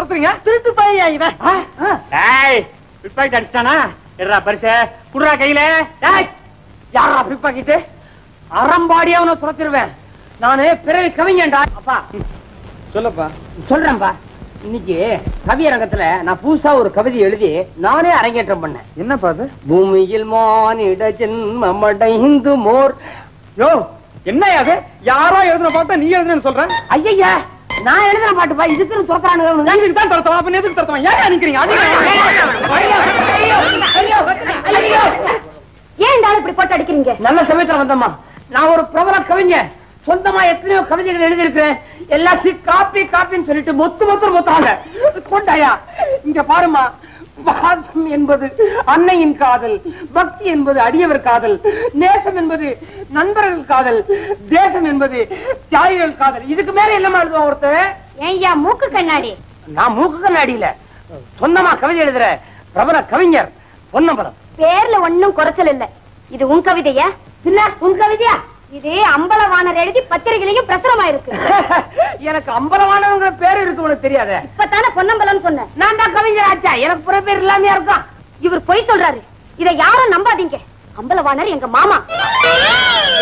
துரத்துறீங்க? திருட்டு பையா இவன். பிக் பாக்கெட் அடிச்சிட்டானா? எறா பரிசு குடுறா கையில. யாரா பிக் பாக்கெட்? அறம்பாடியா அவனை துரத்திடுவேன். நானு பிறவி கவிஞன்டா. அப்பா சொல்லப்பா. சொல்றேன்பா. இன்னைக்கு கவியரங்கத்துல நான் புதுசா ஒரு கவிதை எழுதி நானே அரங்கேற்றம் பண்ணேன். என்னப்பா அது? பூமியில் மானிட ஜென்மமடைந்து மோர். யோ என்ன அது? யாரோ எழுதுன பாட்டா நீ எழுதுன்னு சொல்ற? ஐயா நான் எழுதுன பாட்டுப்பா. இதுக்கு துரத்துறானுங்க. இதுக்கு தான் துரத்துவா. அப்ப எதுக்கு துரத்துவான்? ஏன் நினைக்கிறீங்க? ஏன் இந்த ஆள் இப்படி போட்டு அடிக்கிறீங்க? நல்ல சமயத்துல வந்தம்மா. நான் ஒரு பிரபல கவிஞர். சொந்தமா எத்தனையோ கவிதைகள் எழுதியிருக்கிறேன். எல்லாத்தையும் காப்பி காப்பின்னு சொல்லிட்டு மொத்தம் கொண்டாயா. இங்க பாருமா. பாசம் என்பது அன்னையின் காதல், பக்தி என்பது அடியவர் காதல், நேசம் என்பது நண்பர்கள் காதல், தேசம் என்பது தியாகிகள் காதல். இதுக்கு மேல என்னமா எழுதுவான் ஒருத்தர்? ஏய்யா மூக்கு கண்ணாடி? நான் மூக்கு கண்ணாடி இல்ல, சொந்தமா கவிதை எழுதுற பிரபல கவிஞர் பொன்னம்பலம். பேர்ல ஒன்னும் குறைச்சல் இல்ல. இது உன் கவிதையா? இல்ல உன் கவிதையா? இது அம்பலவாணர் எழுதி பத்திரிகையிலையும் பிரசுரமா இருக்கு. எனக்கு அம்பலவாணர் பேரு இருக்கு உனக்கு தெரியாத? இப்பதானே பொன்னம்பலம் சொன்ன. நான் தான் கவிஞர் ஆச்சா? எனக்கு புற பேர் இல்லாம இருக்கும். இவர் பொய் சொல்றாரு. இதை யாரும் நம்பாதீங்க. அம்பலவாணர் எங்க மாமா.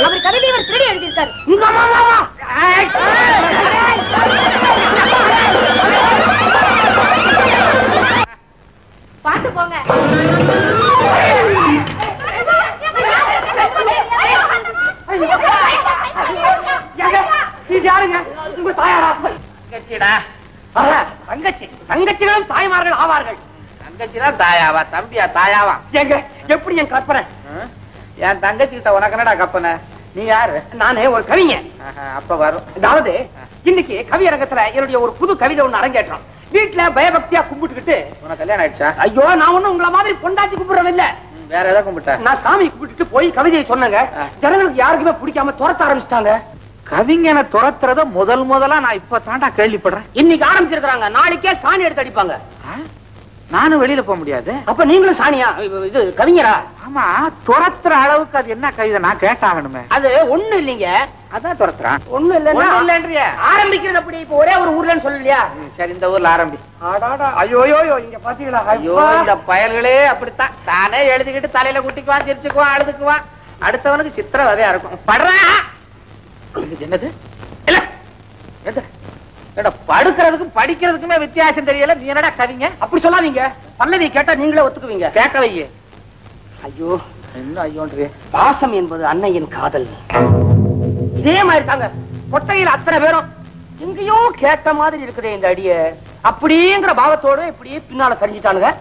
அவர் கவிதை இவர் திருடி எழுதியிருக்காரு. உங்க மாமாவா? பாத்து போங்க. யாருங்க? உங்க தாயாரா? தங்கச்சிடா. தங்கச்சி. தங்கச்சிகளும் தாய்மார்கள் ஆவார்கள். தங்கச்சிதான் தாயாவா? தம்பியா தாயாவா? எங்க எப்படி என் கற்பனை? என் தங்கச்சி கிட்ட உனக்கு என்னடா கற்பனை? நீ யாரு? நானே ஒரு கவிஞன். அப்ப வரும். அதாவது இன்னைக்கு கவியரங்கத்துல என்னுடைய ஒரு புது கவிதை ஒண்ணு அரங்கேற்றம். வீட்டுல பயபக்தியா கும்பிட்டுக்கிட்டு. உனக்கு கல்யாணம் ஆயிடுச்சா? ஐயோ நான் ஒண்ணும் உங்களை மாதிரி பொண்டாட்டி கும்பிடுறது இல்ல. வேற ஏதாவது கும்பிட்ட? நான் சாமி கும்பிட்டுட்டு போய் கவிதையை சொன்னங்க. ஜனங்களுக்கு யாருக்குமே பிடிக்காம துரத்த ஆரம்பிச்சிட்டாங்க. கவிஞனை துரத்துறத முதலா நான் இப்ப தாண்டா கேள்விப்படுறேன். இன்னைக்கு ஆரம்பிச்சிருக்காங்க. நாளைக்கே சாணி எடுத்து அடிப்பாங்க. நானும் வெளியில போக முடியாது. அப்ப நீங்களும் சாணியா? இது கவிஞரா? ஆமா. துரத்துற அளவுக்கு அது என்ன கவிதை நான் கேட்டாகணுமே. அது ஒண்ணு இல்லைங்க. அதான் துரத்துறான். ஒண்ணு இல்ல. ஆரம்பிக்கிறது அப்படி. இப்ப ஒரே ஒரு ஊர்லன்னு சொல்லலையா? சரி இந்த ஊர்ல ஆரம்பி. ஐயோயோ இங்க பாத்தீங்களா? ஐயோ இந்த பயல்களே அப்படித்தான். தானே எழுதிக்கிட்டு தலையில குட்டிக்குவான், சிரிச்சுக்குவான், அழுதுக்குவான். அடுத்தவனுக்கு சித்திரவதையா இருக்கும். படுறா. என்னது? படுக்கிறதுக்கும் படிக்கிறதுக்குமே வித்தியாசம் தெரியல. நீ என்னடா கவிங்க? அப்படி சொல்லாதீங்க. பல்லவி கேட்டா நீங்களே ஒத்துக்குவீங்க. கேட்க வையே. ஐயோ என்ன ஐயோன்றே. பாசம் என்பது அன்னையின் காதல். இதே மாதிரி தாங்க கொட்டையில் அத்தனை பேரும் எங்கேயோ கேட்ட மாதிரி இருக்குதே இந்த அடிய. அப்படிங்கிற பாவத்தோடு இப்படியே பின்னால சரிஞ்சிட்டானுங்க.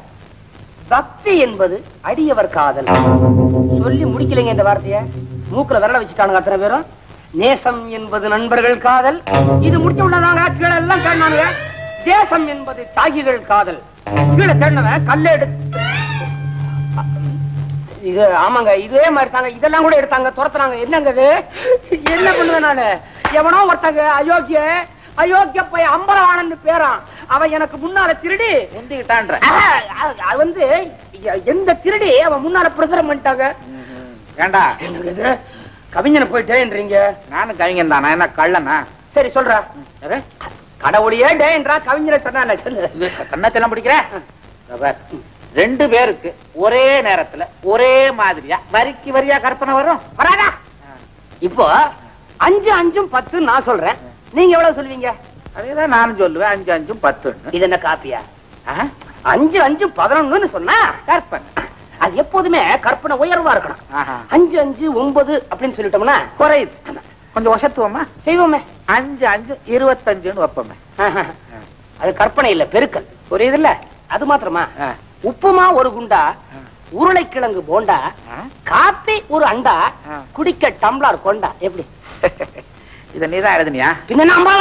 பக்தி என்பது அடியவர் காதல். சொல்லி முடிக்கலைங்க இந்த வார்த்தைய. மூக்குல விரல வச்சுட்டானுங்க அத்தனை பேரும். நேசம் என்பது நண்பர்கள் காதல். இது முடிச்ச உடனே கீழே எல்லாம் தேடினானுங்க. தேசம் என்பது தியாகிகள் காதல். கீழே தேடினவன் கல்ல எடுத்து. இது ஆமாங்க இதே மாதிரி தாங்க. இதெல்லாம் கூட எடுத்தாங்க, துரத்துறாங்க. என்னங்க இது? என்ன பண்ணுவேன் நானு? எவனோ ஒருத்தங்க அயோக்கிய பைய அம்பலவாணன் பேரான். அவன் எனக்கு முன்னால திருடி எந்திக்கிட்டான்ற. அது வந்து எந்த திருடி அவன் முன்னால பிரசுரம் பண்ணிட்டாங்க. ஏண்டா கவிஞனை போயிட்டேன்றீங்க? நானும் கவிஞன் தானா? என்ன கள்ளனா? சரி சொல்ற. கடவுளையே டேன்றா கவிஞரை சொன்ன சொல்லு. கண்ணத்தெல்லாம் பிடிக்கிற. ரெண்டு பேருக்கு ஒரே நேரத்துல ஒரே மாதிரியா வரிக்கு வரியா கற்பனை வரும் வராதா? இப்போ 5 5 10 நான் சொல்றேன். நீங்க எவ்வளவு சொல்லுவீங்க? அதேதான் நானும் சொல்லுவேன். 5 5 10. இது என்ன காப்பியா? 5 5 11 சொன்னா கற்பனை. அது எப்போதுமே கற்பனை உயர்வா இருக்கணும். 5 5 9 அப்படின்னு சொல்லிட்டோம்னா குறையுது. கொஞ்சம் வசத்துவமா செய்வோமே. 5 5 25 வைப்போமே. அது கற்பனை இல்ல, பெருக்கல். புரியுது இல்ல? அது மாத்திரமா? உப்புமா ஒரு குண்டா, உருளைக்கிழங்கு போண்டா, காப்பி ஒரு அண்டா, குடிக்க டம்ளர் கொண்டா. எப்படி? இத நீதான் எழுதுனியா? பின்ன அம்மா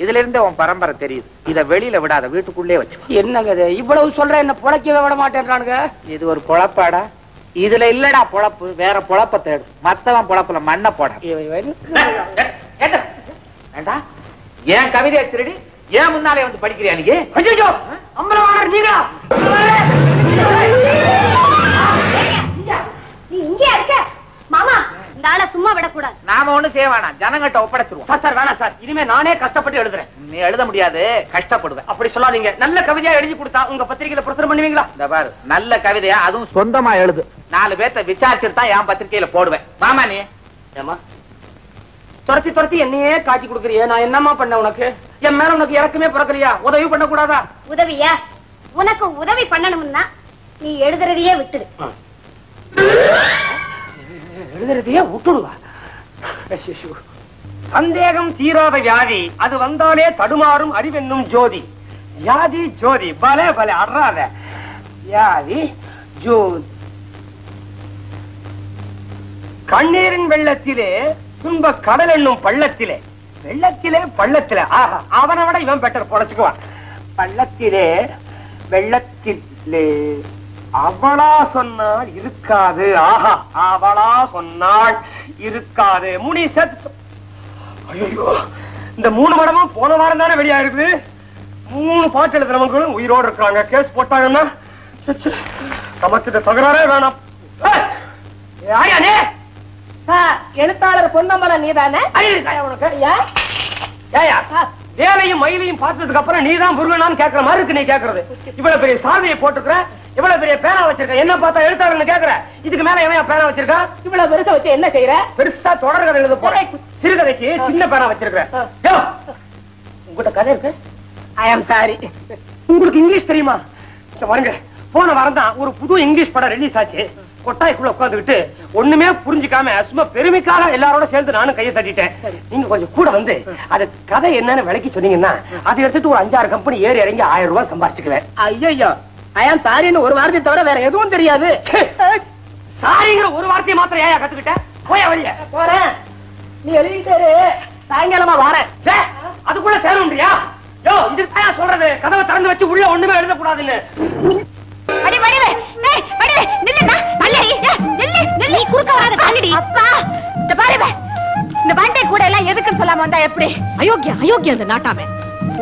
இதுல இருந்து உன் பரம்பரை தெரியுது. இத வெளியில விடாத, வீட்டுக்குள்ளே வச்சு. என்னங்க இது இவ்வளவு சொல்ற? என்ன பொழைக்கவே விட மாட்டேன்றானுங்க. இது ஒரு பொழப்பாடா? இதுல இல்லடா பொழப்பு. வேற பொழப்ப தேடு. மத்தவன் பொழப்புல மண்ணை போட. ஏன் கவிதையை திருடி ஏன் முன்னாலே வந்து படிக்கிறியா நீ? அம்பலவாணர் நீங்களா? நீ இங்கே இருக்க மாமா. இந்த இந்த ஆளை சும்மா விடக்கூடாது. நாம ஒண்ணும் செய்ய வேணாம், ஜனங்கிட்ட ஒப்படைச்சிருவோம். சார் வேணாம் சார், இனிமே நானே கஷ்டப்பட்டு எழுதுறேன். நீ எழுத முடியாது, கஷ்டப்படுவேன். அப்படி சொல்லாதீங்க. நல்ல கவிதையா எழுதி கொடுத்தா உங்க பத்திரிகையில பிரசுரம் பண்ணுவீங்களா? இந்த பாரு, நல்ல கவிதையா அதுவும் சொந்தமா எழுது. 4 பேர்த்த விசாரிச்சுட்டு தான் என் பத்திரிகையில போடுவேன். மாமா நீ ஏமா துரத்தி துரத்தி என்னையே காட்சி கொடுக்குறியே, நான் என்னமா பண்ண உனக்கு? என் மேல உனக்கு இறக்குமே பிறக்கலையா? உதவி பண்ண கூடாதா? உதவியா? உனக்கு உதவி பண்ணணும்னா நீ எழுதுறதையே விட்டுடு. எழுதுறதையே விட்டுடுவா? சந்தேகம் தீராத வியாதி, அது வந்தாலே தடுமாறும் அறிவென்னும் ஜோதி. வியாதி ஜோதி, பலே பலே அறாத. வியாதி ஜோதி. கண்ணீரின் வெள்ளத்திலே துன்ப கடல் என்னும் பள்ளத்திலே, வெள்ளத்திலே பள்ளத்திலே, ஆஹா அவனை விட இவன் பெட்டர் பொழைச்சுக்குவான். பள்ளத்திலே வெள்ளத்திலே அவளா சொன்னால் இருக்காது. ஆஹா அவளா சொன்னால் இருக்காது. முனி செத்து. ஐயோ, இந்த 3 படமும் போன வாரம் தானே வெளியா இருக்குது. 3 பாட்டு எழுதுறவங்களும் உயிரோடு இருக்காங்க. கேஸ் போட்டாங்கன்னா நமக்கு தகராறே வேணாம். எழுத்தாளர் பொன்னம்பலம் நீதானே? வேலையும் மயிலையும் பார்த்ததுக்கு அப்புறம் நீதான் முருகனான்னு கேட்கற மாதிரி இருக்கு. நீ கேட்கறது இவ்வளவு பெரிய சாவியை போட்டுக்கிற, இவ்வளவு பெரிய பேனா வச்சிருக்க, என்ன பார்த்தா எழுத்தாளர்னு கேட்கற. இதுக்கு மேல எவன் பேனா வச்சிருக்கா? இவ்வளவு பெருசா வச்சு என்ன செய்யற? பெருசா தொடர்கதை எழுத போறேன். சிறுகதைக்கு சின்ன பேனா வச்சிருக்கிறேன். உங்ககிட்ட கதை இருக்கு. ஐ ஆம் சாரி. உங்களுக்கு இங்கிலீஷ் தெரியுமா? பாருங்க, போன வாரம் தான் ஒரு புது இங்கிலீஷ் படம் ரிலீஸ் ஆச்சு. கொட்டாய்க்குள்ள உட்காந்துக்கிட்டு ஒண்ணுமே புரிஞ்சுக்காம சும்மா பெருமைக்காக எல்லாரோட சேர்ந்து நானும் கையை தட்டிட்டேன். நீங்க கொஞ்சம் கூட வந்து அது கதை என்னன்னு விளக்கி சொன்னீங்கன்னா அதை எடுத்துட்டு ஒரு 5-6 கம்பெனி ஏறி இறங்கி 1000 ரூபாய் சம்பாதிச்சுக்குவேன். ஐயோ, ஐ ஆம் சாரின்னு ஒரு வார்த்தை தவிர வேற எதுவும் தெரியாது. சாரிங்கிற ஒரு வார்த்தையை மாத்திரம் ஏன் கத்துக்கிட்டேன்? போய் வெளிய போறேன். நீ எழுதிட்டு சாயங்காலமா வரேன். அதுக்குள்ள சேரணும்ன்றியா? யோ, இது தான் சொல்றது. கதவை திறந்து வச்சு உள்ள ஒண்ணுமே எழுதக்கூடாதுன்னு. எதுக்குன்னு சொல்லாம வந்தா எப்படி? அயோக்கியம் அயோக்கியம் அந்த நாட்டாம.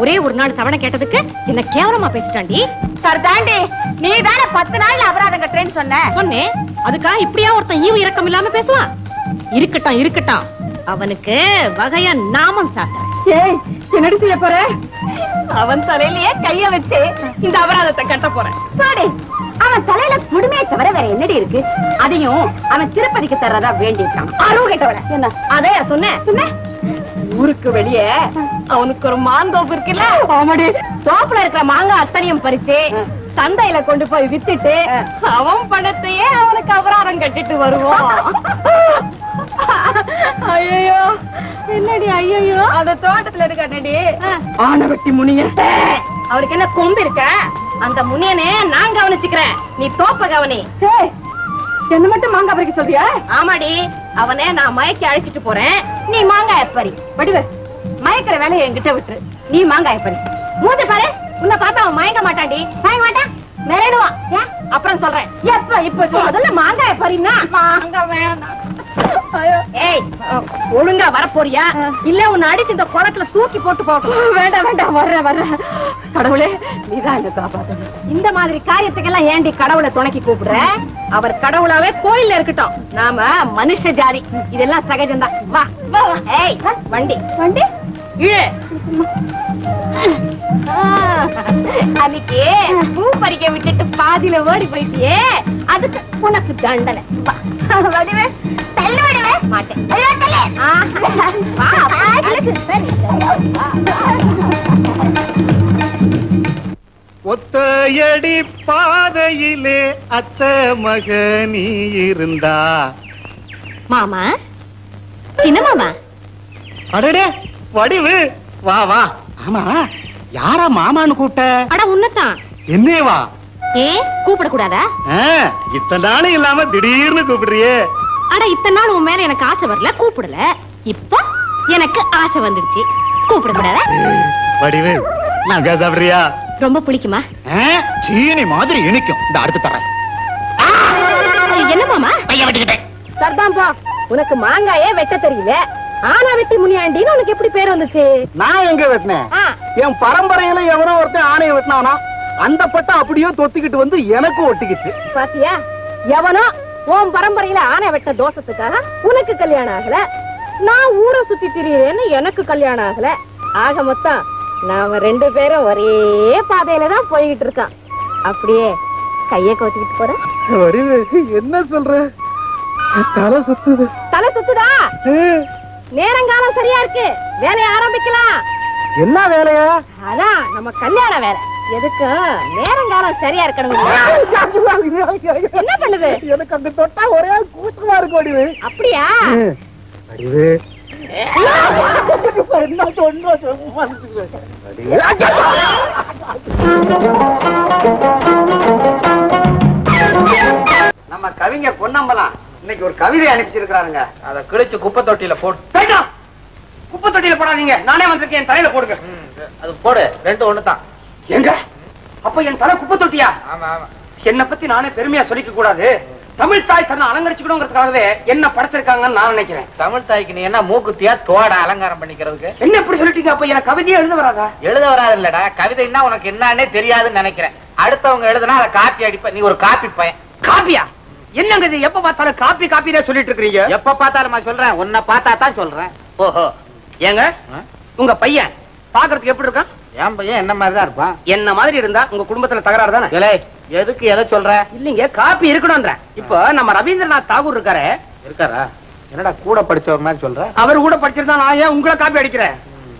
ஒரே ஒரு நாள் தவணை கேட்டதுக்கு என்ன கேவலமா பேசிட்டாண்டி. சார் தாண்டி, நீ தானே 10 நாள்ல அபராதம் கட்டுறேன்னு சொன்னேன். அதுக்காக இப்படியா ஒருத்தன் ஈவு இரக்கம் இல்லாம பேசுவான்? இருக்கட்டும் இருக்கட்டும், அவனுக்கு வகையா நாமம் சாட்ட. என்னடி செய்ய போற? அவன் தலையிலேயே கைய வச்சு இந்த அபராதத்தை கட்ட போறேன். சாடி, அவன் தலையில குடுமையை தவிர வேற என்னடி இருக்கு? அதையும் அவன் திருப்பதிக்கு தர்றதா வேண்டியிருக்கான். ஆரோக்கியத்தவர என்ன அதையா சொன்ன? ஊருக்கு வெளியே அவனுக்கு ஒரு மாந்தோப்பு இருக்குல்ல, அவனுடைய தோப்புல இருக்கிற மாங்காய் அத்தனையும் பறிச்சு சந்தையில கொண்டு போய் வித்துட்டு அவன் பணத்தையே அவனுக்கு அபராதம் கட்டிட்டு வருவான். ஐயோ என்னடி? ஐயோ, அந்த தோட்டத்துல இருக்காடி ஆனவட்டி முனியன். அவனுக்கு என்ன கொம்பு இருக்க? அந்த முனியனே நான் கவனிச்சுக்கிறேன், நீ தோப்ப கவனி. என்ன மட்டும் மாங்காய் பறிக்க சொல்றியா? ஆமாடி, அவனே நான் மயக்கி அழைச்சிட்டு போறேன், நீ மாங்காய் பறி. வடிவ மயக்கிற வேலையை என்கிட்ட விட்டு நீ மாங்காய் பறி. மூஞ்சி பாரு, உன்னை பார்த்தா அவன் மயங்க மாட்டான்டி. மயங்க மாட்டான், மிரடுவான். அப்புறம் சொல்றேன். எப்ப இப்ப முதல்ல மாங்காய் பறினா? மாங்காய் வேணாம். ஏய், ஒழுங்கா வரப்போறியா இல்ல உன்னை அடிச்சு இந்த குளத்துல தூக்கி போட்டு போட்டோம்? வேண்டாம் வேண்டாம், வர்றேன். கடவுளே, நீதான் என்ன காப்பாத்தணும். இந்த மாதிரி காரியத்துக்கெல்லாம் ஏண்டி கடவுளை துணைக்கி கூப்பிடுற? அவர் கடவுளாவே கோயில்ல இருக்கட்டும், நாம மனுஷ ஜாதி, இதெல்லாம் சகஜம்தான். வா வா. ஏய், வண்டி வண்டி இழு. அன்னைக்கு பூ பறிக்க விட்டுட்டு பாதியில ஓடி போயிட்டியே, அதுக்கு உனக்கு தண்டனை. வடிவே தள்ளு, வடிவே மாட்டேன். ஒத்தையடி பாதையிலே அத்த மகனி இருந்தா. மாமா, சின்ன மாமா. அடடே வடிவு, வா வா. ஆமா, யாரா மாமான்னு கூப்பிட்ட? அட உன்னதான். என்னேவா? ஏ கூப்பிட கூடாதா? இத்தனை நாளும் இல்லாம திடீர்னு கூப்பிடுறியே. அட இத்தனை நாள் உன் மேல எனக்கு ஆசை வரல, கூப்பிடல. இப்போ எனக்கு ஆசை வந்துடுச்சு, கூப்பிட கூடாதா? வடிவு, நகை சாப்பிடுறியா? ரொம்ப பிடிக்குமா? சீனி மாதிரி இனிக்கும். இந்த அடுத்து தரேன். என்ன மாமா? பைய வெட்டிக்கிட்டேன். சர்தாம்பா, உனக்கு மாங்காயே வெட்ட தெரியல, ஆனா வெட்டி முனியாண்டின்னு உனக்கு எப்படி பேர் வந்துச்சு? நான் எங்க வெட்டினேன்? என் பரம்பரையில எவனோ ஒருத்தன் ஆணைய வெட்டினானா, அந்த பட்டம் அப்படியே தொத்திக்கிட்டு வந்து எனக்கு ஒட்டிக்கிச்சு. பாத்தியா, எவனோ உன் பரம்பரையில ஆனை வெட்ட தோஷத்துக்காக உனக்கு கல்யாணம் ஆகல, நான் ஊரை சுத்தி திரியுறேன்னு எனக்கு கல்யாணம் ஆகல. ஆக மொத்தம் நாம 2 பேரும் ஒரே பாதையில தான் போய்கிட்டு இருக்கான். அப்படியே கைய கோத்திக்கிட்டு போற. என்ன சொல்ற? தலை சுத்துது. தலை சுத்துதா? நேரங்காலம் சரியா இருக்கு, வேலையை ஆரம்பிக்கலாம். என்ன வேலையா? அதான் நம்ம கல்யாண வேலை. எதுக்கு நேரங்காலம் சரியா இருக்கணும். என்ன பண்ணுது? எனக்கு அந்த தொட்டா ஒரே கூச்சமா இருக்கு வடிவு. அப்படியா? வடிவு நம்ம கவிஞர் பொன்னம்பலம் இன்னைக்கு ஒரு கவிதை அனுப்பிச்சிருக்காருங்க. அத கிழிச்சு குப்பை தொட்டியில போடு. குப்பை தொட்டியில போடாதீங்க, நானே வந்திருக்கேன். என் தலையில போடுங்க. அது போடு, 2 ஒண்ணுதான். எங்க அப்ப என் தலை குப்பை தொட்டியா? ஆமா ஆமா. என்னை பத்தி நானே பெருமையா சொல்லிக்க கூடாது. தமிழ் தாய் தன்னை அலங்கரிச்சுக்கணுங்கிறதுக்காகவே என்ன படைச்சிருக்காங்கன்னு நான் நினைக்கிறேன். தமிழ் தாய்க்கு நீ என்ன மூக்குத்தியா தோட அலங்காரம் பண்ணிக்கிறதுக்கு? என்ன எப்படி சொல்லிட்டீங்க? அப்ப எனக்கு கவிதையே எழுத வராதா? எழுத வராது இல்லடா, கவிதைன்னா உனக்கு என்னன்னே தெரியாதுன்னு நினைக்கிறேன். அடுத்தவங்க எழுதுனா அதை காப்பி அடிப்ப. நீ ஒரு காப்பி பையன். காப்பியா? என்னங்க இது? எப்ப பார்த்தாலும் காப்பி காப்பினே சொல்லிட்டு இருக்கீங்க. எப்ப பார்த்தாலும் நான் சொல்றேன், உன்னை பார்த்தா தான் சொல்றேன். ஓஹோ. ஏங்க உங்க பையன் பாக்குறதுக்கு எப்படி இருக்கான்? என் பையன் என்ன மாதிரிதான் இருப்பான். என்ன மாதிரி இருந்தா உங்க குடும்பத்துல தகராறு தானே? எதுக்கு எதை சொல்ற? இல்லீங்க, காப்பி இருக்கணும்ன்ற. இப்ப நம்ம ரவீந்திரநாத் தாகூர் இருக்காரு. இருக்காரா? என்னடா கூட படிச்சவர் மாதிரி சொல்ற? அவர் கூட படிச்சிருந்தா நான் ஏன் உங்களை காப்பி அடிக்கிறேன்?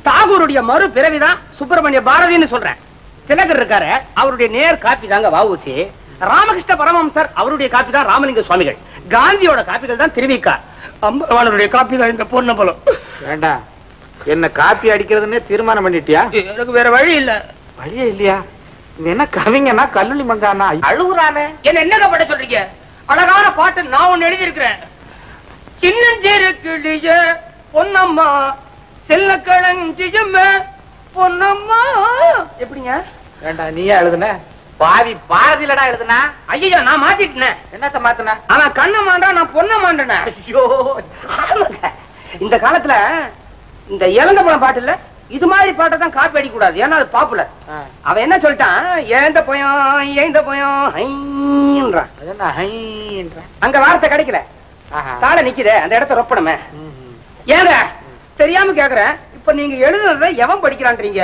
தாகூருடைய மறு பிறவிதான் சுப்பிரமணிய பாரதின்னு சொல்றேன். திலகர் இருக்காரு, அவருடைய நேர் காப்பி தாங்க வ.உ.சி. ராமகிருஷ்ண பரமஹம்சர் அவருடைய காப்பி தான் ராமலிங்க சுவாமிகள். காந்தியோட காப்பிகள் தான் திருவிக்கா. அம்பலவாணருடைய காப்பி தான் இந்த பொன்னம்பலம். வேண்டாம், என்ன காப்பி அடிக்கிறதுன்னே தீர்மானம் பண்ணிட்டியா? எனக்கு வேற வழி இல்ல. வழியே இல்லையா? என்ன கவிங்கன்னா கல்லூரி மங்கானா அழுகுறானே. என்ன என்னங்க பண்ண சொல்றீங்க? அழகான பாட்டு நான் ஒண்ணு எழுதி இருக்கிறேன். சின்னஞ்சிறு கிளிய பொன்னம்மா செல்ல களஞ்சியம்மா பொன்னம்மா. எப்படிங்க? வேண்டாம், நீயே எழுதுன. பாவி பாரதியிலடா எழுதுனா. ஐயா நான் மாத்திட்டேன். என்னத்த மாத்தின? அவன் கண்ண மாண்டா, நான் பொண்ண மாண்டேன். ஐயோ, இந்த காலத்துல இந்த இறந்த பழம் பாட்டு இல்ல, இது மாதிரி பாட்டை தான் காப்பி அடிக்க கூடாது. ஏன்னா அது பாப்புலர். அவன் என்ன சொல்லிட்டான்? ஏந்த போயும் அங்க வார்த்தை கிடைக்கல, தாள நிக்குதே, அந்த இடத்த ரொப்பணுமே. ஏங்க தெரியாம கேக்குறேன், இப்ப நீங்க எழுதுனத எவன் படிக்கிறான்றீங்க?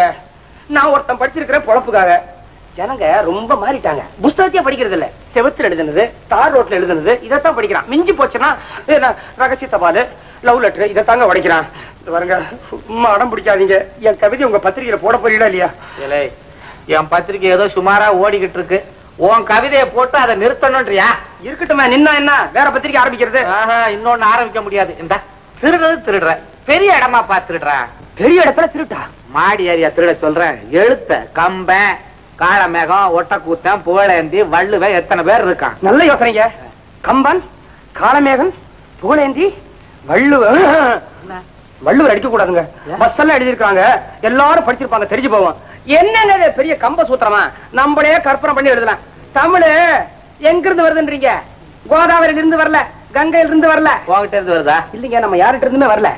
நான் ஒருத்தன் படிச்சிருக்கிறேன் பொழப்புக்காக. ஜனங்க ரொம்ப மாறிட்டாங்க. புஸ்தகத்தையே படிக்கிறது இல்ல, செவத்துல எழுதுனது, தார் ரோட்ல எழுதுனது, இதைத்தான் படிக்கிறான். மிஞ்சி போச்சுன்னா ரகசிய தபால், லவ் லெட்டர், இதைத்தாங்க உடைக்கிறான். பாருங்க, அடம் பிடிக்காதீங்க. என் கவிதை உங்க பத்திரிகையில போட போறீங்களா இல்லையா? என் பத்திரிகை ஏதோ சுமாரா ஓடிக்கிட்டு இருக்கு. உன் கவிதையை போட்டு அதை நிறுத்தணும்ன்றியா? இருக்கட்டுமே, நின்னா என்ன வேற பத்திரிகை ஆரம்பிக்கிறது? இன்னொன்னு ஆரம்பிக்க முடியாது. இந்த திருடுறது திருடுற, பெரிய இடமா பாத்துடுற. பெரிய இடத்துல திருட்டா? மாடி ஏரியா திருட சொல்றேன். எழுத்த கம்பன், காளமேகம், ஒட்டக்கூத்தன், புகழேந்தி, வள்ளுவன், எத்தனை பேர் இருக்கான்? நல்ல யோசனைங்க. கம்பன், காளமேகன், புகழேந்தி, வள்ளுவர் அடிக்க கூடாதுங்க. பஸ் எல்லாம் எழுதிருக்காங்க, எல்லாரும் படிச்சிருப்பாங்க, தெரிஞ்சு போவோம். என்னங்க பெரிய கம்ப சூத்திரமா? நம்மளே கற்பனை பண்ணி எழுதலாம். தமிழ் எங்க இருந்து வருதுன்றீங்க? கோதாவரியில இருந்து வரல, கங்கையில இருந்து வரல. உங்ககிட்ட இருந்து வருதா? இல்லீங்க, நம்ம யார்கிட்ட இருந்துமே வரல.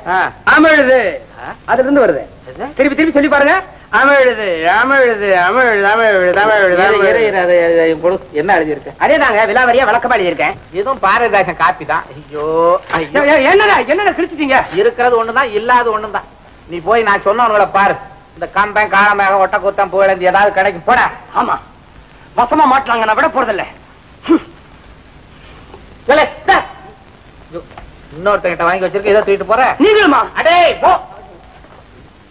அமிழுது அதுல இருந்து வருது. திருப்பி திருப்பி சொல்லி பாருங்க. அமிழுது அமிழுது அமிழுது அமிழுது அமிழுது. என்ன எழுதியிருக்க? அதேதாங்க, விலாவரியா விளக்கமா எழுதியிருக்கேன். இதுவும் பாரதிதாசன் காப்பி தான். ஐயோ, என்ன கிழிச்சிட்டீங்க? இருக்கிறது ஒண்ணுதான், இல்லாத ஒண்ணுதான். நீ போய் நான் சொன்னவங்கள பாரு. இந்த கம்பன், காளமேகம், ஒட்டக்கூத்தம், புகழேந்தி ஏதாவது கிடைக்கும் போட. ஆமா, வசமா மாட்டாங்க, நான் விட போறதில்ல. இன்னொருத்தங்கிட்ட வாங்கி வச்சிருக்க, ஏதோ தூக்கிட்டு போற. நீங்களுமா? அடே போ.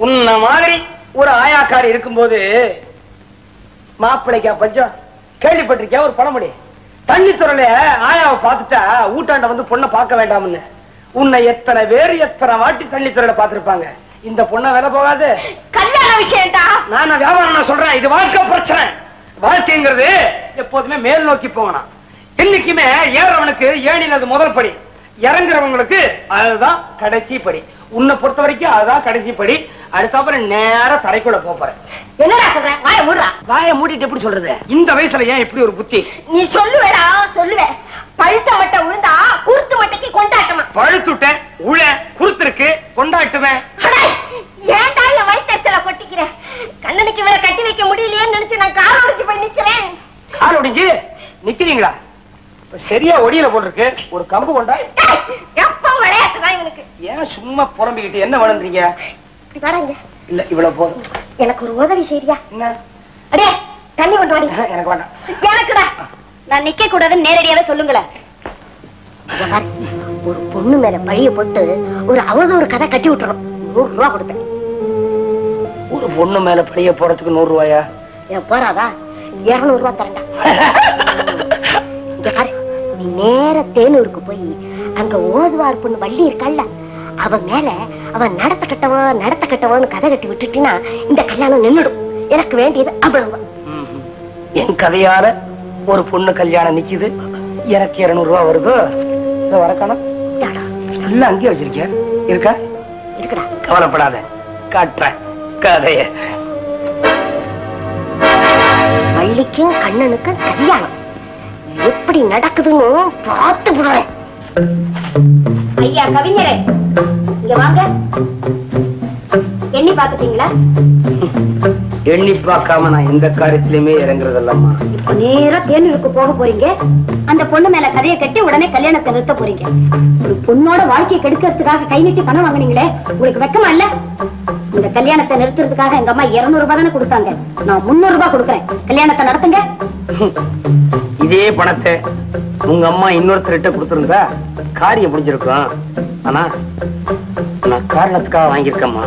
உன்ன மாதிரி ஒரு ஆயாக்காரி இருக்கும்போது மாப்பிள்ளைக்கா பஞ்சம்? கேள்விப்பட்டிருக்கியா ஒரு பழமொழி? தண்ணி துறையில ஆயாவை பார்த்துட்டா ஊட்டாண்ட வந்து பொண்ணை பார்க்க வேண்டாம்னு. உன்னை எத்தனை பேர் எத்தனை வாட்டி தண்ணி துறையில பார்த்திருப்பாங்க. இந்த பொண்ணை வேலை போகாது. கல்யாண விஷயம்டா. நான் வியாபாரம் சொல்றேன், இது வாழ்க்கை பிரச்சனை. வாழ்க்கைங்கிறது எப்போதுமே மேல் நோக்கி போகணும். இன்னைக்குமே ஏறவனுக்கு ஏணியில் அது முதல் படி, இறங்குறவங்களுக்கு அதுதான் கடைசி படி. உன்னை பொறுத்த வரைக்கும் அதுதான் கடைசி படி. அதுக்கப்புறம் நேர தரைக்குள்ள போறேன். என்னடா சொல்ற? வாய மூடுறா. வாய மூடிட்டு எப்படி சொல்றது? இந்த வயசுல ஏன் இப்படி ஒரு புத்தி? நீ சொல்லுவேடா, சொல்லுவேன். பழுத்த மட்டை உழுந்தா குருத்து மட்டைக்கு கொண்டாட்டமா? பழுத்துட்டேன், உழ குருத்திருக்கு, கொண்டாட்டுவேன். ஏன்டா என் வயிற்றுல கொட்டிக்கிறேன்? கண்ணனுக்கு இவளை கட்டி வைக்க முடியலையேன்னு நினைச்சு நான் கால் உடைச்சு போய் நிக்கிறேன். கால் உடைஞ்சு நிக்கிறீங்களா? சரியா ஒடியில போட்டிருக்கு. ஒரு கம்பு கொண்டா. எப்ப விளையாட்டுதான் இவனுக்கு. ஏன் சும்மா புலம்பிக்கிட்டு என்ன வளர்ந்தீங்க? இல்ல இவ்வளவு போதும். எனக்கு ஒரு உதவி செய்யா. என்ன? அடே தண்ணி கொண்டு வாடி. எனக்கு வேண்டாம். எனக்குடா. நான் நிக்க கூடாதுன்னு நேரடியாவே சொல்லுங்களேன். ஒரு பொண்ணு மேல பழிய போட்டு ஒரு அவதூறு கதை கட்டி விட்டுறோம். 100 ரூபா கொடுத்தேன். ஒரு பொண்ணு மேல பழிய போறதுக்கு 100 ரூபாயா? ஏன் போறாதா? 200 ரூபா தரண்டா. இங்க பாரு, நீ நேர தேனூருக்கு போய் அங்க ஓதுவார் பொண்ணு வள்ளி இருக்காள்ல, அவன் மேல அவன் நடத்த கட்டவன்னு கதை கட்டி விட்டுட்டீன்னா இந்த கல்யாணம் நின்னுடும். எனக்கு வேண்டியது அவ்வளவு. என் கதையால ஒரு பொண்ணு கல்யாணம் நிக்குது, எனக்கு 200 ரூபா வருது. வரக்கணும் நல்லா அங்கேயே வச்சிருக்கிய இருக்கா? இருக்குடா. கவலைப்படாத, காட்டுறேன் கதைய. வள்ளிக்கும் கண்ணனுக்கும் கல்யாணம் எப்படி நடக்குதுன்னு பார்த்து விடுறேன். ஐயா கவிஞரே, இங்க வாங்க. எண்ணி பாத்துட்டீங்களா? எண்ணி பார்க்காம நான் எந்த காரியத்திலுமே இறங்குறதல்லம்மா. இப்ப நேரா தேனூருக்கு போக போறீங்க. அந்த பொண்ணு மேல கதையை கட்டி உடனே கல்யாணத்தை நிறுத்த போறீங்க. ஒரு பொண்ணோட வாழ்க்கையை கெடுக்கிறதுக்காக கை நீட்டி பணம் வாங்கினீங்களே, உங்களுக்கு வெக்கமா இல்ல? இந்த கல்யாணத்தை நிறுத்துறதுக்காக எங்க அம்மா 200 ரூபாய் தானே கொடுத்தாங்க. நான் 300 ரூபாய் கொடுக்குறேன். கல்யாணத்தை நடத்துங்க. இதே பணத்தை உங்க அம்மா இன்னொருத்தர்கிட்ட கொடுத்துருந்தா காரியம் முடிஞ்சிருக்கும். ஆனா நான் காரணத்துக்காக வாங்கியிருக்கேம்மா.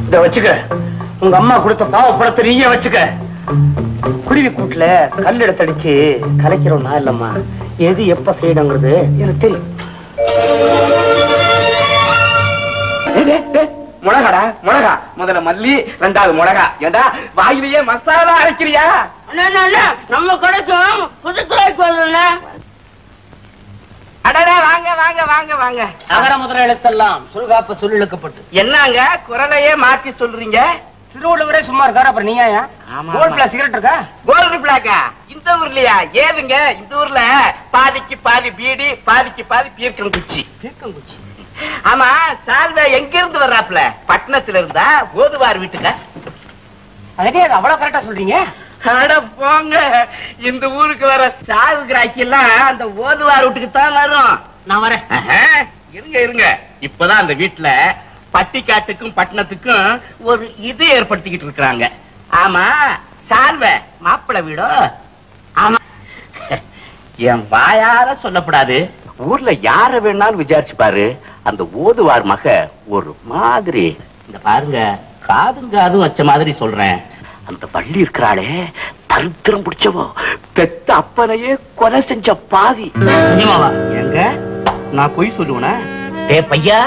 இத வச்சுக்க. உங்க அம்மா கொடுத்த பாவ பணத்தை நீயே வச்சுக்க. குருவி கூட்டுல கல் எடுத்தடிச்சு கலைக்கிறோம் நான் இல்லம்மா. எது எப்ப செய்யணுங்கிறது எனக்கு தெரியும். மிளகாடா மிளகா. முதல்ல மல்லி, 2வது மிளகா. ஏண்டா வாயிலேயே மசாலா அரைக்கிறியா? நம்ம கடைக்கும் புது கடைக்கு அடடா வாங்க வாங்க வாங்க வாங்க. அகர முதல எழுத்தெல்லாம் சுருகாப்ப சொல்லிழுக்கப்பட்டு. என்னங்க குரலையே மாத்தி சொல்றீங்க? திருவள்ளுவரே சும்மா இருக்காரு, அப்புறம் நீயா? கோல்ட் பிளாக் சிகரெட் இருக்கா? கோல்டு பிளாக்கா? இந்த ஊர்லயா? ஏதுங்க இந்த ஊர்ல பாதிக்கு பாதி பீடி, பாதிக்கு பாதி பீர்க்கங்குச்சி. பீர்க்கங்குச்சி? ஆமா, சால்வை எங்க இருந்து வர்றாப்ல? பட்டணத்துல இருந்தா ஓதுவார் வீட்டுக்கா? அதே அவ்வளவு கரெக்டா சொல்றீங்க? அட போங்க, இந்த ஊருக்கு வர சாவு கிராக்கி எல்லாம் அந்த ஓதுவார் வீட்டுக்கு தான் வரும். நான் வரேன். இருங்க இருங்க, இப்பதான் அந்த வீட்டுல பட்டிக்காட்டுக்கும் பட்டணத்துக்கும் ஒரு இது ஏற்படுத்திக்கிட்டு இருக்காங்க. ஆமா, சால்வை மாப்பிள்ளை வீடோ? ஆமா. என் வாயால சொல்லப்படாது, ஊர்ல யார வேணாலும் விசாரிச்சு பாரு. அந்த ஓதுவார் மக ஒரு மாதிரி. இந்த பாருங்க, காதுங்க அதுவும் வச்ச மாதிரி சொல்றேன். அந்த வள்ளி இருக்கிறாளே, தரித்திரம் பிடிச்சவோ, பெத்த அப்பனையே கொலை செஞ்ச பாதி. எங்க நான் பொய் சொல்லுவேனா? ஏ பையா,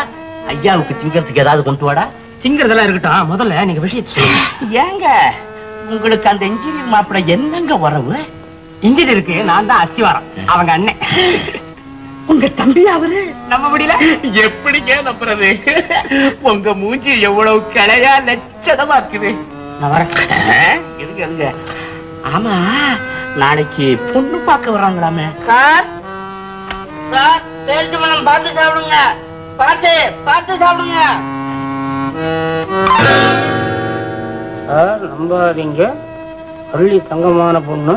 ஐயாவுக்கு திங்கிறதுக்கு ஏதாவது கொண்டு வாடா. திங்கிறதெல்லாம் இருக்கட்டும், முதல்ல நீங்க விஷயத்தை சொல்லுங்க. ஏங்க உங்களுக்கு அந்த இன்ஜினியர் மாப்பிள்ளை என்னங்க வரவு? இன்ஜினியருக்கு நான் தான் அஸ்திவாரம், அவங்க அண்ணன். உங்க தம்பி அவரு? நம்ப முடியல? எப்படிங்க நம்புறது? உங்க மூஞ்சி எவ்வளவு கிளையா லட்சணமா இருக்குது. நான் வரேன். இருங்க இருங்க. ஆமா, நாளைக்கு பொண்ணு பார்க்க வர்றாங்களாமே. சார் சார், தெரிஞ்சு மனம் பார்த்து சாப்பிடுங்க. பார்த்து பார்த்து சாப்பிடுங்க. சார் நம்பாதீங்க, வள்ளி தங்கமான பொண்ணு.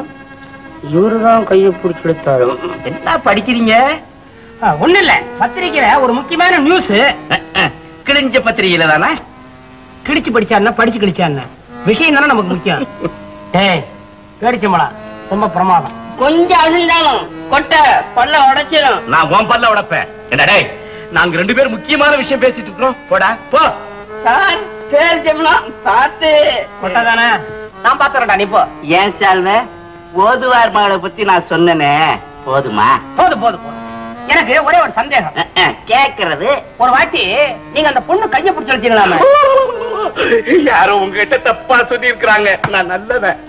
இவருதான் கையை பிடிச்சி எடுத்தாரு. என்ன படிக்கிறீங்க? ஒண்ணு இல்ல, பத்திரிக்கையில ஒரு முக்கியமான நியூஸ். கிழிஞ்ச பத்திரிகையில தானே? கிழிச்சு படிச்சா படிச்சு கிழிச்சா விஷயம் தானே நமக்கு முக்கியம். ஏய் பேரிச்சம்பளா, ரொம்ப பிரமாதம். கொஞ்சம் அழுந்தாலும் கொட்டை பல்ல உடைச்சிடும். நான் உன் பல்ல உடைப்பேன். என்னடே, நாங்க 2 பேரும் முக்கியமான விஷயம் பேசிட்டு இருக்கோம். போடா போ. சார் பேரிச்சம்பளம் பார்த்து. கொட்டை தானே, நான் பாத்துறேன்டா, நீ போ. ஏன் சால்வ, ஓதுவார் மகளை பத்தி நான் சொன்னனே, போதுமா? போதும் போதும் போதும். எனக்கு ஒரே ஒரு சந்தேகம். கேக்குறது, ஒரு வாட்டி நீங்க அந்த பொண்ணு கைய பிடிச்சு வச்சீங்களாமே? யாரோ உங்ககிட்ட தப்பா சொல்லி இருக்காங்க. நான் நல்லவன்.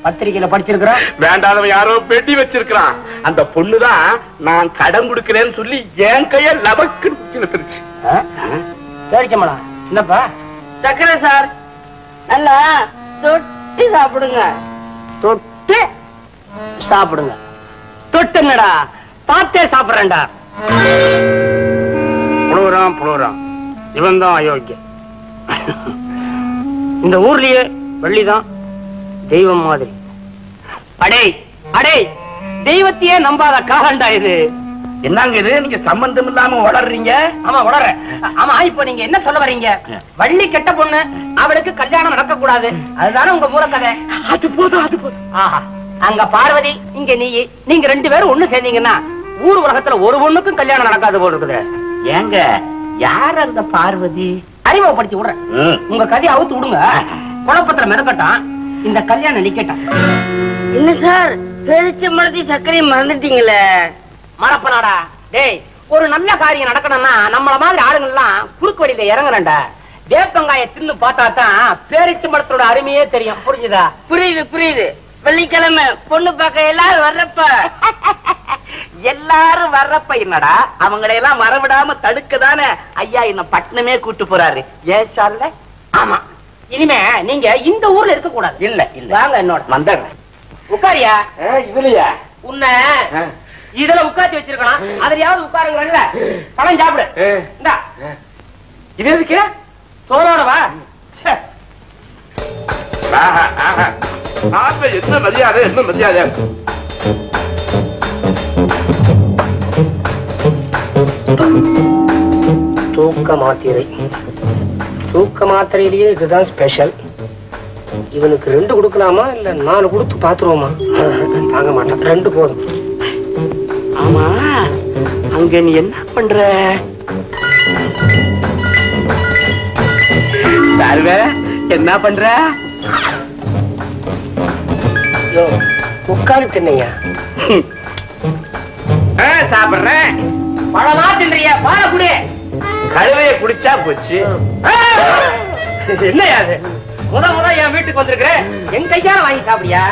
பத்திரிக்கையில படிச்சிருக்கிறேன். வேண்டாதவன் யாரோ பெட்டி வச்சிருக்கான். அந்த பொண்ணுதான் நான் கடன் கொடுக்கிறேன்னு சொல்லி என் கைய லபக்குன்னு இழுத்துருச்சு. பேரிச்சம்பளா என்னப்பா? சக்கரை சார், நல்லா தொட்டி சாப்பிடுங்க. தொட்டு சாப்பிடுங்க. தொட்டுங்கடா, பார்த்தே சாப்பிடுறேன்டா. புழுறான் புழுறான், இவன் தான் அயோக்கிய. இந்த ஊர்லயே வள்ளிதான் தெய்வம் மாதிரி. அடே அடே, தெய்வத்தையே நம்பாத காலண்டா இது. என்னங்க இது, நீங்க சம்பந்தம் இல்லாம வளர்றீங்க? ஆமா வளர்றேன். ஆமா, இப்ப நீங்க என்ன சொல்ல வர்றீங்க? வள்ளி கெட்ட பொண்ணு, அவளுக்கு கல்யாணம் நடக்க கூடாது, அதுதானே உங்க மூலக்கதை? அது போதும், அது போதும். ஆஹா, அங்க பார்வதி, இங்க நீங்க 2 பேரும் ஒண்ணு சேர்ந்தீங்கன்னா ஊர் உலகத்துல ஒரு பொண்ணுக்கும் கல்யாணம் நடக்காது போல இருக்குது. ஏங்க, யார் அந்த பார்வதி? அறிமுகப்படுத்தி விடுறேன். உங்க கதையை அவுத்து விடுங்க. குழப்பத்துல மெனக்கட்டான், இந்த கல்யாணம் நிக்கட்டான். என்ன சார், பேரிச்சம்பழத்தி சர்க்கரையை மறந்துட்டீங்களே? மறப்பனாடா டேய், ஒரு நல்ல காரியம் நடக்கணும்னா நம்மள மாதிரி ஆளுங்க எல்லாம் குறுக்கு வழியில இறங்குறேன்டா. வேப்பங்காய தின்னு பார்த்தா தான் பேரிச்சம்பழத்தோட அருமையே தெரியும். புரிஞ்சுதா? புரியுது புரியுது. வெள்ளிக்கிழமை பொண்ணு பார்க்க எல்லாரும் வர்றப்ப எல்லாரும் வர்றப்ப என்னடா, அவங்களையெல்லாம் வரவிடாம தடுக்கதானே ஐயா என்ன பட்டணமே கூட்டு போறாரு. ஏன் சார்ல? ஆமா, இனிமே நீங்க இந்த ஊர்ல இருக்க கூடாது. இல்ல இல்ல, வாங்க என்னோட. வந்தாங்க. உட்காரியா? இதுலயா? உன்னை இதுல உட்காத்தி வச்சிருக்கணும், அதுலயாவது உட்காருங்கள. பழம் சாப்பிடு. இந்தா, இது எதுக்கு? சோறோட வா. என்ன மரியாதை, என்ன மரியாதை? தூக்க மாத்திரை. தூக்க மாத்திரையிலேயே இதுதான் ஸ்பெஷல். இவனுக்கு 2 கொடுக்கலாமா இல்ல 4 கொடுத்து பாத்துருவோமா? தாங்க மாட்டான், 2 போதும். ஆமா, அங்க நீ என்ன பண்ற? சார்வே, என்ன பண்ற? உட்காரு தின்னையா. சாப்பிடுறேன். பழமா தின்றியா? பால குடி. கழுவைய குடிச்சா போச்சு. என்னையா அது? முத என் வீட்டுக்கு வந்திருக்கிறேன், என் கையால வாங்கி சாப்பிடியா?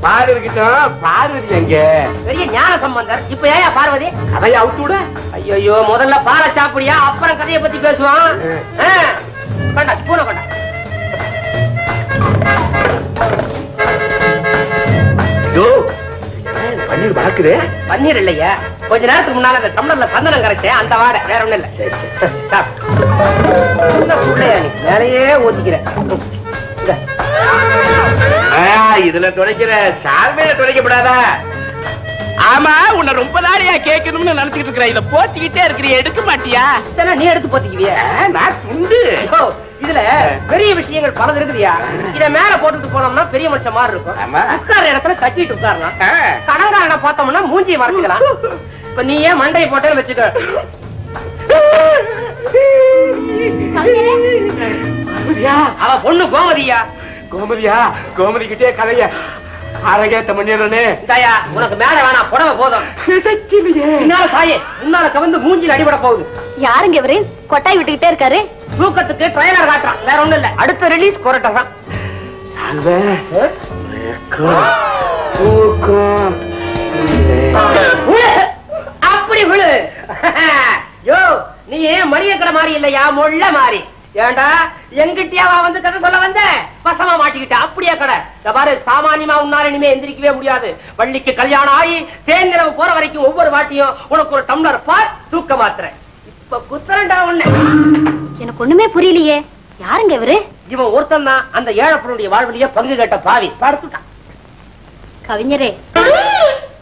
பார்வதி பார்வதி எங்க? பெரிய ஞான சம்பந்தர். இப்ப ஏயா பார்வதி? கதையை அவுத்து விட. ஐயோ, முதல்ல பாலை சாப்பிடியா, அப்புறம் கதையை பத்தி பேசுவான். கொண்டா ஸ்பூனை கொண்டா. பன்னீர் வளர்க்குது. பன்னீர் இல்லையா, கொஞ்ச நேரத்துக்கு முன்னால அந்த டம்ளர்ல சந்தனம் கரைச்சேன், அந்த வாடை, வேற ஒண்ணும் இல்ல. பிள்ளையா நீ வேலையே ஒதுக்கிறேன். இதுல துடைக்கிற, சார்மையில துடைக்கப்படாதா? ஆமா, உன்னை ரொம்ப நாளையா கேட்கணும்னு நினைச்சுக்கிட்டு இருக்கிற. இத போத்திக்கிட்டே இருக்கிறீ, எடுக்க மாட்டியா? நீ எடுத்து போத்திக்குவிய? நான் துண்டு. இதுல பெரிய விஷயங்கள் பலது இருக்குதியா. இத மேல போட்டுட்டு போனோம்னா பெரிய மனுஷன் மாதிரி இருக்கும். உட்கார இடத்துல தட்டிட்டு உட்காரலாம். கடங்காரனை பார்த்தோம்னா மூஞ்சியை மறைச்சிக்கலாம். இப்ப நீ ஏன் மண்டையை போட்டேன்னு வச்சுக்க. அவ பொண்ணு கோமதியா? கோமதியா? கோமதி கிட்டே கதைய அரகேத்த மண்ணியனே. இந்தாயா, உனக்கு மேல வேணாம், புடவை போதும். முன்னால சாயே, முன்னால கவர்ந்து மூஞ்சில் அடிபட போகுது. யாருங்க இவரு? கொட்டாய் விட்டுக்கிட்டே இருக்காரு. தூக்கத்துக்கு ட்ரைலர் காட்டுறான், வேற ஒண்ணும் இல்ல. அடுத்த ரிலீஸ் கொரட்டா தான். அப்படி விழு. யோ, நீ ஏன் மணியக்கடை மாதிரி இல்லையா, மொள்ள மாதிரி. ஏண்டா எங்கிட்டியாவா வந்து கதை சொல்ல வந்த? பசமா மாட்டிக்கிட்ட. அப்படியே கடை பாரு, சாமானியமா உன்னால இனிமே எந்திரிக்கவே முடியாது. வள்ளிக்கு கல்யாணம் ஆகி தேன் நிலவு போற வரைக்கும் ஒவ்வொரு வாட்டியும் உனக்கு ஒரு டம்ளர் பால் தூக்க மாத்திரை. இப்ப குத்தரண்டா ஒண்ணு. எனக்கு ஒண்ணுமே புரியலையே, யாருங்க இவரு? இவன் ஒருத்தன் தான் அந்த ஏழப்பனுடைய வாழ்விலேயே பங்கு கேட்ட பாவி. படுத்துட்டான். கவிஞரே,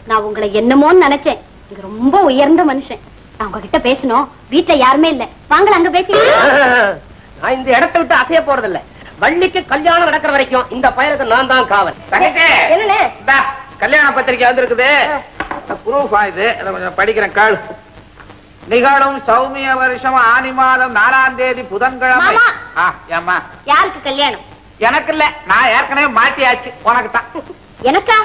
நான் உங்களை என்னமோன்னு நினைச்சேன். இது ரொம்ப உயர்ந்த மனுஷன். நான் உங்ககிட்ட பேசணும். வீட்டுல யாருமே இல்ல, வாங்கல அங்க பேசி. நான் இந்த இடத்தை விட்டு அசைய போறதில்ல. வள்ளிக்கு கல்யாணம் நடக்கிற வரைக்கும் இந்த பயலுக்கு நான் தான் காவல். என்னண்ணே? கல்யாண பத்திரிக்கை வந்திருக்குது. ப்ரூஃபா இது, கொஞ்சம் படிக்கிறேன் கால். நிகழும் சௌமிய வருஷம் ஆனி மாதம் 4ஆம் தேதி புதன்கிழமை. ஏம்மா, யாருக்கு கல்யாணம்? எனக்கு இல்ல, நான் ஏற்கனவே மாட்டியாச்சு. உனக்கு தான். எனக்கா?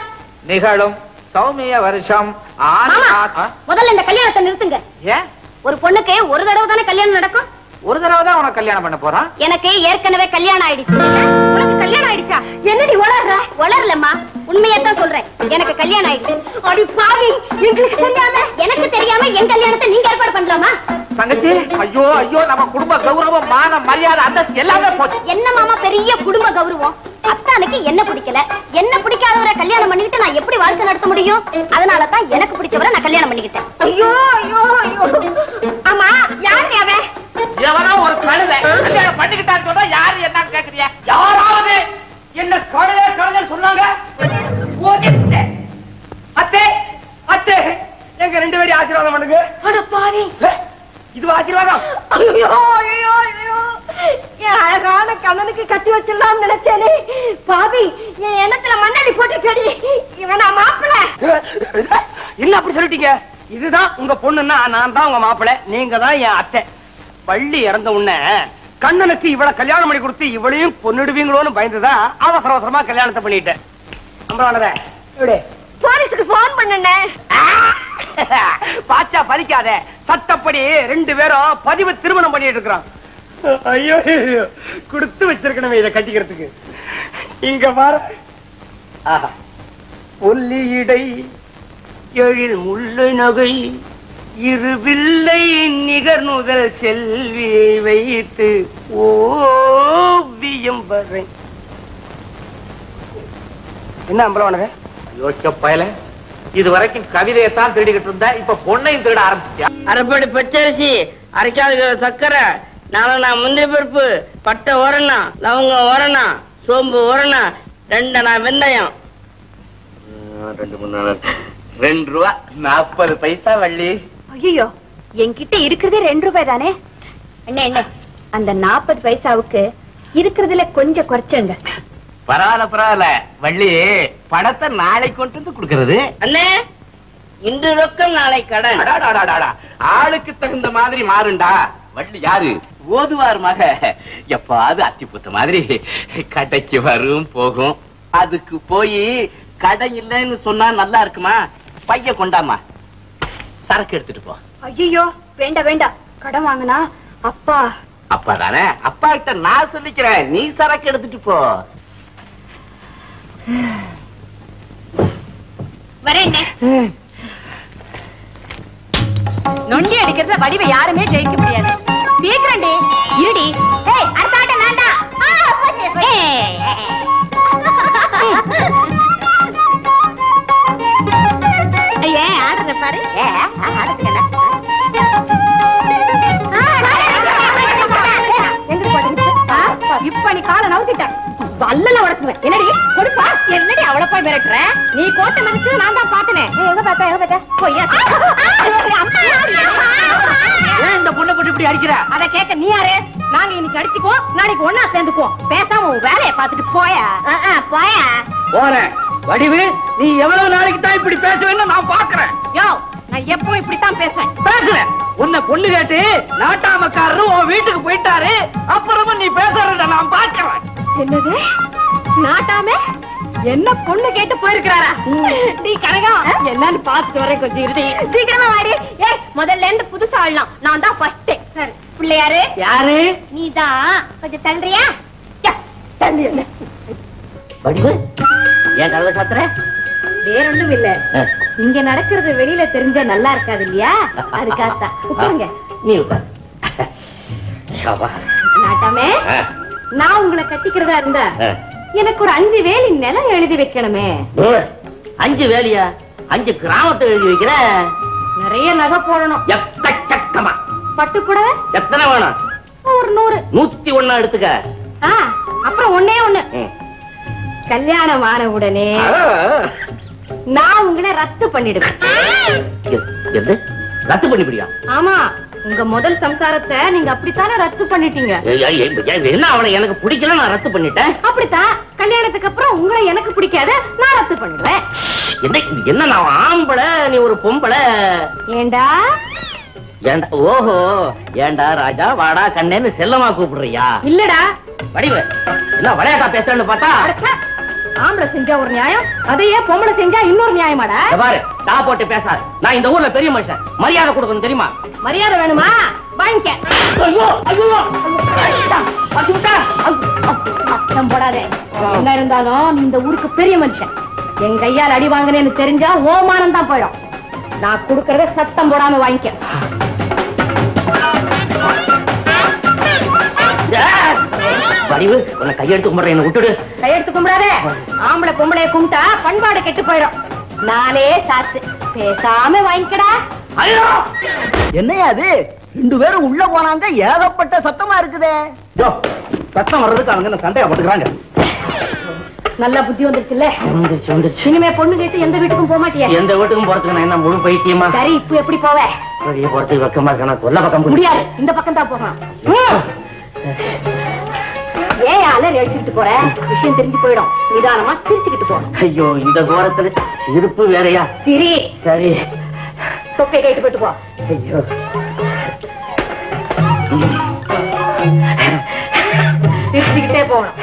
நிகழும் சௌமிய வருஷம் ஆனி மாதம். முதல்ல இந்த கல்யாணத்தை நிறுத்துங்க. ஏன்? ஒரு பொண்ணுக்கு ஒரு தடவை தானே கல்யாணம் நடக்கும். ஒரு தடவை தான் உனக்கு கல்யாணம் பண்ண போறான். எனக்கு ஏற்கனவே கல்யாணம் ஆயிடுச்சு. உனக்கு கல்யாணம் ஆயிடுச்சா? என்னடி வளர்ற? வளரலம்மா, உண்மையத்தான் சொல்றேன். எனக்கு கல்யாணம் ஆயிடுச்சு. அடி பாவி, உங்களுக்கு தெரியாம எனக்கு தெரியாம என் கல்யாணத்தை நீங்க ஏற்பாடு பண்ணலாமா? தங்கச்சி, ஐயோ ஐயோ, நம்ம குடும்ப கௌரவம், மான மரியாதை, அந்தஸ்து எல்லாமே போச்சு. என்ன மாமா பெரிய குடும்ப கௌரவம்? அத்தானுக்கு என்ன பிடிக்கல, என்ன பிடிக்காதவரை கல்யாணம் பண்ணிக்கிட்டு நான் எப்படி வாழ்க்கை நடத்த முடியும்? அதனாலதான் எனக்கு பிடிச்சவரை நான் கல்யாணம் பண்ணிக்கிட்டேன். ஐயோ ஐயோ ஐயோ. ஆமா, யாரு அவன்? எவனோ ஒரு கழுதை கல்யாணம் பண்ணிக்கிட்டான்னு சொன்னா யாரு என்னன்னு கேக்குறியா? யாராவது என்ன கழுதை கழுதை சொன்னாங்க? அத்தே, ஆசீர்வாதம். என் அழகான கண்ணனுக்கு கட்டி வச்சிடலாம் நினைச்சேனே பாவி, என் எண்ணத்துல மண்ணடி போட்டுச்சடி. இவன் நான் மாப்பிள்ள. என்ன அப்படி சொல்லிட்டீங்க? இதுதான் உங்க பொண்ணுன்னா நான் தான் உங்க மாப்பிள்ள, நீங்க தான் என் அத்தை. பள்ளி இறந்த உடனே கண்ணனுக்கு இவளை கல்யாணம் பண்ணி கொடுத்து இவளையும் பொண்ணுடுவீங்களோன்னு பயந்துதான் அவசர அவசரமா கல்யாணத்தை பண்ணிட்டேன். போலீஸுக்கு போன் பண்ணனே. பாச்சா பலிக்காத, சட்டப்படி 2 பேரும் பதிவு திருமணம் பண்ணிட்டு இருக்கிறான். ஐயோ கொடுத்து வச்சிருக்கணுமே இதை கட்டிக்கிறதுக்கு. இங்க வர ஒல்லியிடை எழில் முள்ளு நகை இருவில்லை நிகர் முதல் செல்வியை வைத்து ஓவியம் வரை. என்ன அம்பலவானவே யோசிச்ச பயல, இது வரைக்கும் கவிதையத்தான் திருடிக்கிட்டு இருந்த, இப்ப பொண்ணையும் திருட ஆரம்பிச்சிட்டியா? அரைப்படி பச்சரிசி, அரைக்காத சக்கரை, 4 முந்திரி பருப்பு, பட்டை ஓரணா, லவங்கம் ஓரணா, சோம்பு ஓரணா, 2 வெந்தயம். 2 ரூபா 40 பைசா வள்ளி. ஐயோ, என்கிட்ட இருக்கிறதே 2 ரூபாய் தானே. அண்ணே என்ன அந்த 40 பைசாவுக்கு இருக்கிறதுல கொஞ்சம் குறைச்சுங்க. பரவாயில்ல பரவாயில்ல வள்ளி, பணத்தை நாளைக்கு கொண்டு வந்து கொடுக்கறது. அண்ணே, இன்று ரொக்கம் நாளை கடன். ஆளுக்கு தகுந்த மாதிரி மாறுண்டா. வள்ளி யாரு? ஓதுவார் மக. எப்பாவது அத்திப்புத்த மாதிரி கடைக்கு வரும் போகும். அதுக்கு போய் கடை இல்லைன்னு சொன்னா நல்லா இருக்குமா? பைய கொண்டாமா, சரக்கு எடுத்துட்டு போ. ஐயோ வேண்டாம் வேண்டாம், கடன் வாங்கினா அப்பா. அப்பா தானே, அப்பா கிட்ட நான் சொல்லிக்கிறேன், நீ சரக்கு எடுத்துட்டு போ. வரேன். நொண்டி அடிக்கிறத வடிவை யாருமே ஜெயிக்க முடியாது. சீக்கிரண்டி இருடி. அடுத்த ஆட்டம் நான் தான். ஏன் ஆடுறத பாரு. இப்ப நீ காலை நவுத்திட்ட வல்லல உடச்சுவேன். என்னடி கொடுப்பா? என்னடி அவளை போய் மிரட்டுற? நீ கோட்டை மிதிச்சு நான் தான் பாத்தனே. எங்க பார்த்தா பொய்யா? இந்த பொண்ணை போட்டு இப்படி அடிக்கிற? அத கேட்க நீ யாரு? நாங்க இன்னைக்கு அடிச்சுக்குவோம், நாளைக்கு ஒன்னா சேர்ந்துக்குவோம். பேசாம உன் வேலையை பார்த்துட்டு போயா. போயா போறேன். வடிவு, நீ எவ்வளவு நாளைக்கு தான் இப்படி பேசுவேன்னு நான் பாக்குறேன். யோ, நான் எப்பவும் இப்படித்தான் பேசுவேன். பேசுறேன். உன்னை பொண்ணு கேட்டு நாட்டாமக்காரரு உன் வீட்டுக்கு போயிட்டாரு, அப்புறமா நீ பேசுறத நான் பாக்குறேன். என்னது நாட்டாமே? என்ன பொண்ணு கேட்டு போயிருக்கிறாரா? நீ கனகம் என்னன்னு பாத்துட்டு வர, கொஞ்சம் இருடி. சீக்கிரமா வாடி. முதல்ல இருந்து புதுசா ஆடலாம். நான் தான் ஃபர்ஸ்ட். சரி, பிள்ளையாரு யாரு? நீதான். கொஞ்சம் தள்ளுறியா? தள்ளி. வடிவு, ஏன் கதவை சாத்துற? வேற ஒண்ணும் இல்ல, இங்க நடக்கிறது வெளியில தெரிஞ்சா நல்லா இருக்காது இல்லையா? அதுக்காகத்தான். உட்காருங்க. நீ உட்கார். நாட்டாமே, நான் உங்களை கட்டிக்கிறதா இருந்தா எனக்கு ஒரு 5 வேலி நிலம் எழுதி வைக்கணுமே. 5 வேலியா? 5 கிராமத்தை எழுதி வைக்கிற? நிறைய நகை போடணும். எக்கச்சக்கமா. பட்டு புடவை எத்தனை வேணும்? ஒரு 100. 101 எடுத்துக்க. அப்புறம் ஒண்ணே ஒண்ணு, கல்யாணம் ஆன உடனே நான் உங்களை ரத்து பண்ணிடுவேன். ரத்து பண்ணிப்பிடியா? ஆமா, உங்க முதல் சம்சாரத்தை நீங்க அப்படித்தானே ரத்து பண்ணிட்டீங்க. என்ன அவனை எனக்கு பிடிக்கல, நான் ரத்து பண்ணிட்டேன். அப்படித்தான் கல்யாணத்துக்கு அப்புறம் உங்களை எனக்கு பிடிக்காத, நான் ரத்து பண்ணிடுவேன். என்ன நான் ஆம்பளை, நீ ஒரு பொம்பளை. ஏண்டா? ஏண்டா? ஓஹோ, ஏண்டா ராஜா வாடா கண்ணேன்னு செல்லமா கூப்பிடுறியா? இல்லடா. வடிவு, என்ன விளையாட்டா பேசுறேன்னு பார்த்தா? ஆம்பளை செஞ்சா ஒரு நியாயம், அதையே பொம்பளை செஞ்சா இன்னொரு நியாயமாடா? பாரு, டா போட்டு பேசாது. நான் இந்த ஊர்ல பெரிய மனுஷன், மரியாதை கொடுக்கணும் தெரியுமா? மரியாதை வேணுமா? வாங்கிக்க. ஐயோ ஐயோ, அர்த்தம் போடாதே. என்ன இருந்தாலும் நீ இந்த ஊருக்கு பெரிய மனுஷன். என் கையால் அடி வாங்கினேன்னு தெரிஞ்சா ஓமானம் தான் போயிடும். நான் கொடுக்கறத சத்தம் போடாம வாங்கிக்க. வடிவு, உன்னை கையெடுத்து கும்பிடுறேன், என்ன விட்டுடு. கையெடுத்து கும்பிடாதே. ஆம்பளை பொம்பளைய கும்பிட்டா பண்பாடு கெட்டு போயிடும். நானே சாத்து, பேசாம வாங்கிக்கடா. ஐயோ, என்னையா அது? 2 பேரும் உள்ள போனாங்க, ஏகப்பட்ட சத்தமா இருக்குதே. சத்தம் வர்றதுக்கு அவங்க என்ன சந்தேகப்பட்டுக்கிறாங்க. நல்ல புத்தி வந்துருச்சுல்ல? வந்துருச்சு வந்துருச்சு. இனிமே பொண்ணு கேட்டு எந்த வீட்டுக்கும் போக மாட்டியா? எந்த வீட்டுக்கும் போறதுக்கு நான் என்ன முழு பைத்தியமா? சரி, இப்ப எப்படி போவ? வெளியே போறதுக்கு வெக்கமா இருக்கா? சொல்ல பக்கம் முடியாது, இந்த பக்கம் தான் போகணும். ஏன் அலறி அடிச்சுட்டு போற? விஷயம் தெரிஞ்சு போயிடும். நிதானமா சிரிச்சுக்கிட்டு போ. ஐயோ, இந்த கோரத்துல சிரிப்பு வேறையா? சரி சரி, தொப்பை கைட்டு போயிட்டு போ. ஐயோ, சிரிச்சுக்கிட்டே போகணும்.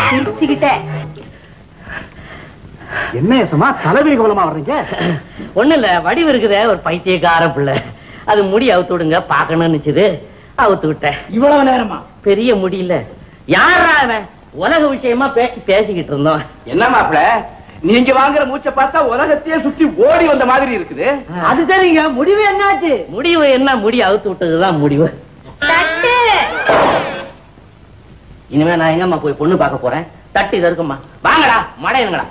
சிரிச்சுக்கிட்டே. என்ன ஏசமா தலைவலி கோலமா வர்றீங்க? ஒண்ணு இல்ல, வடிவு இருக்குதே ஒரு பைத்தியக்கார பிள்ளை. அது முடி அவுத்து விடுங்க பாக்கணும்னு நினைச்சது, அவுத்து விட்டேன். இவ்வளவு நேரமா? பெரிய முடியல. யாரா அவன்? உலக விஷயமா பேசிக்கிட்டு இருந்தோம். என்ன மாப்பிள, நீங்க வாங்குற மூச்சை பார்த்தா உலகத்தையே சுத்தி ஓடி வந்த மாதிரி இருக்குது. அது சரிங்க, முடிவு என்னாச்சு? முடிவு என்ன? முடி அவுத்து விட்டதுதான் முடிவு. தட்டு. இனிமே நான் எங்கம்மா போய் பொண்ணு பார்க்க போறேன்? தட்டு இது இருக்குமா? வாங்கடா, மடையனுங்கடா.